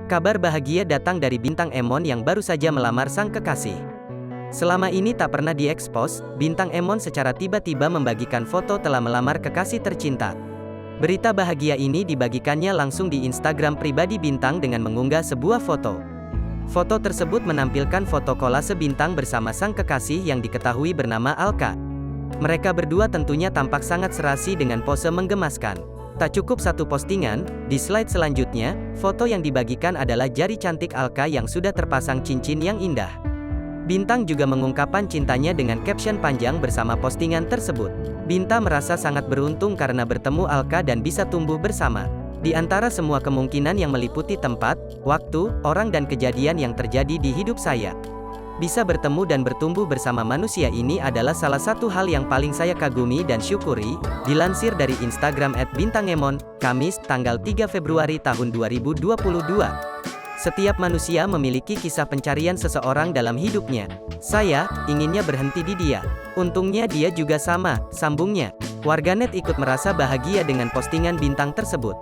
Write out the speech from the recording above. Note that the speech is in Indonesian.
Kabar bahagia datang dari bintang Emon yang baru saja melamar sang kekasih. Selama ini tak pernah diekspos, bintang Emon secara tiba-tiba membagikan foto telah melamar kekasih tercinta. Berita bahagia ini dibagikannya langsung di Instagram pribadi bintang dengan mengunggah sebuah foto. Foto tersebut menampilkan foto kolase bintang bersama sang kekasih yang diketahui bernama Alka. Mereka berdua tentunya tampak sangat serasi dengan pose menggemaskan. Tak cukup satu postingan, di slide selanjutnya, foto yang dibagikan adalah jari cantik Alka yang sudah terpasang cincin yang indah. Bintang juga mengungkapkan cintanya dengan caption panjang bersama postingan tersebut. Bintang merasa sangat beruntung karena bertemu Alka dan bisa tumbuh bersama. Di antara semua kemungkinan yang meliputi tempat, waktu, orang dan kejadian yang terjadi di hidup saya, bisa bertemu dan bertumbuh bersama manusia ini adalah salah satu hal yang paling saya kagumi dan syukuri, dilansir dari Instagram @bintangemon, Kamis, tanggal 3 Februari tahun 2022. Setiap manusia memiliki kisah pencarian seseorang dalam hidupnya. Saya inginnya berhenti di dia. Untungnya dia juga sama, sambungnya. Warganet ikut merasa bahagia dengan postingan bintang tersebut.